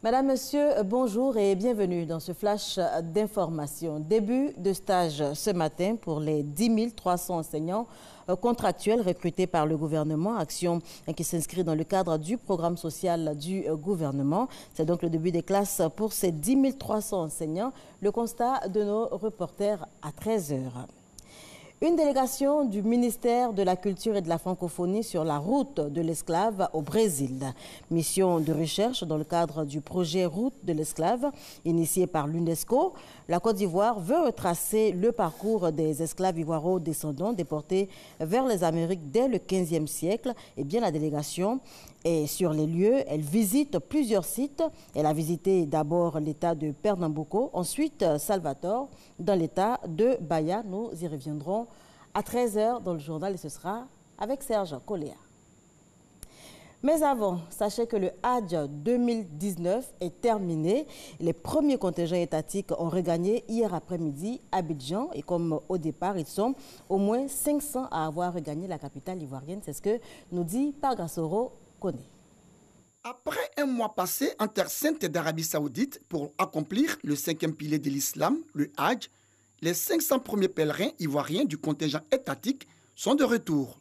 Madame, Monsieur, bonjour et bienvenue dans ce flash d'information. Début de stage ce matin pour les 10 300 enseignants contractuels recrutés par le gouvernement, action qui s'inscrit dans le cadre du programme social du gouvernement. C'est donc le début des classes pour ces 10 300 enseignants. Le constat de nos reporters à 13 h. Une délégation du ministère de la Culture et de la Francophonie sur la route de l'esclave au Brésil. Mission de recherche dans le cadre du projet Route de l'esclave, initié par l'UNESCO. La Côte d'Ivoire veut retracer le parcours des esclaves ivoiro-descendants déportés vers les Amériques dès le XVe siècle. Et bien la délégation est sur les lieux. Elle visite plusieurs sites. Elle a visité d'abord l'état de Pernambuco, ensuite Salvatore, dans l'état de Bahia. Nous y reviendrons à 13 h dans le journal et ce sera avec Serge Coléa. Mais avant, sachez que le Hadj 2019 est terminé. Les premiers contingents étatiques ont regagné hier après-midi Abidjan et comme au départ, ils sont au moins 500 à avoir regagné la capitale ivoirienne. C'est ce que nous dit Pargassoro Koné. Après un mois passé en terre sainte d'Arabie Saoudite pour accomplir le 5e pilier de l'islam, le Hadj, les 500 premiers pèlerins ivoiriens du contingent étatique sont de retour.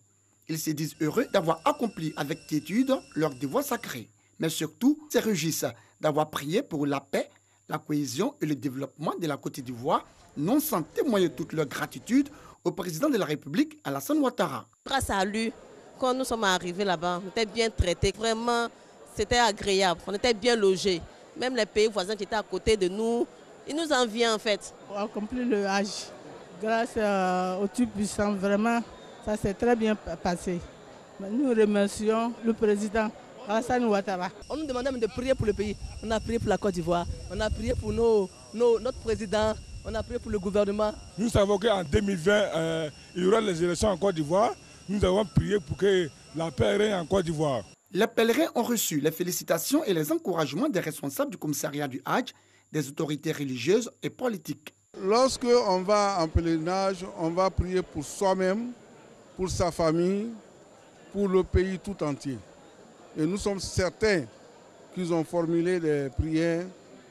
Ils se disent heureux d'avoir accompli avec quiétude leur devoir sacré, mais surtout se réjouissent d'avoir prié pour la paix, la cohésion et le développement de la Côte d'Ivoire, non sans témoigner toute leur gratitude au président de la République, Alassane Ouattara. Grâce à lui, quand nous sommes arrivés là-bas, on était bien traités, vraiment c'était agréable, on était bien logés. Même les pays voisins qui étaient à côté de nous, ils nous enviaient en fait. On a accompli le Hadj grâce au Tout-Puissant, vraiment, ça s'est très bien passé. Nous remercions le président Alassane Ouattara. On nous demandait de prier pour le pays. On a prié pour la Côte d'Ivoire, on a prié pour notre président, on a prié pour le gouvernement. Nous savons qu'en 2020, il y aura les élections en Côte d'Ivoire. Nous avons prié pour que la paix règne en Côte d'Ivoire. Les pèlerins ont reçu les félicitations et les encouragements des responsables du commissariat du Hadj, des autorités religieuses et politiques. Lorsque on va en pèlerinage, on va prier pour soi-même, pour sa famille, pour le pays tout entier. Et nous sommes certains qu'ils ont formulé des prières,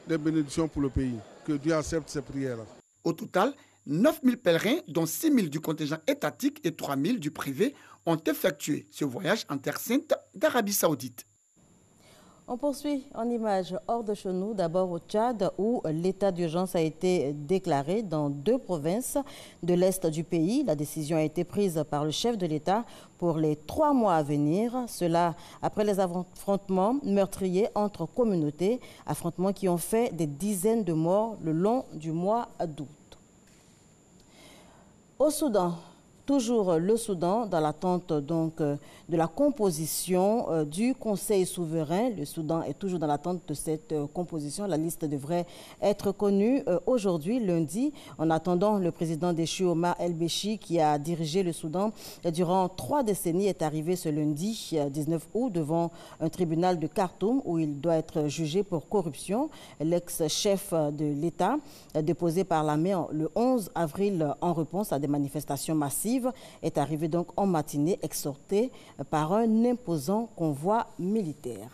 des bénédictions pour le pays. Que Dieu accepte ces prières-là. Au total, 9 000 pèlerins, dont 6 000 du contingent étatique et 3 000 du privé, ont effectué ce voyage en terre sainte d'Arabie Saoudite. On poursuit en images hors de chez nous, d'abord au Tchad, où l'état d'urgence a été déclaré dans 2 provinces de l'est du pays. La décision a été prise par le chef de l'État pour les 3 mois à venir. Cela après les affrontements meurtriers entre communautés, affrontements qui ont fait des dizaines de morts le long du mois d'août. Au Soudan, toujours le Soudan, dans l'attente donc de la composition du Conseil souverain. Le Soudan est toujours dans l'attente de cette composition. La liste devrait être connue aujourd'hui, lundi. En attendant, le président déchu Omar El-Béchi, qui a dirigé le Soudan durant 3 décennies, est arrivé ce lundi 19 août devant un tribunal de Khartoum où il doit être jugé pour corruption. L'ex-chef de l'État, déposé par l'armée le 11 avril en réponse à des manifestations massives, est arrivé donc en matinée, exhorté par un imposant convoi militaire.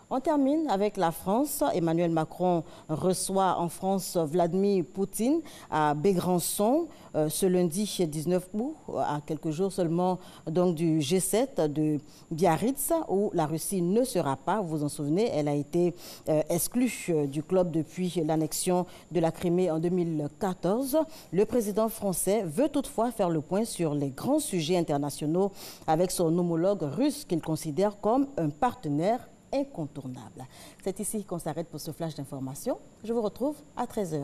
On termine avec la France. Emmanuel Macron reçoit en France Vladimir Poutine à Bégrançon ce lundi 19 août, à quelques jours seulement donc du G7 de Biarritz, où la Russie ne sera pas. Vous vous en souvenez, elle a été exclue du club depuis l'annexion de la Crimée en 2014. Le président français veut toutefois faire le point sur les grands sujets internationaux avec son homologue russe qu'il considère comme un partenaire incontournable. C'est ici qu'on s'arrête pour ce flash d'information. Je vous retrouve à 13 h.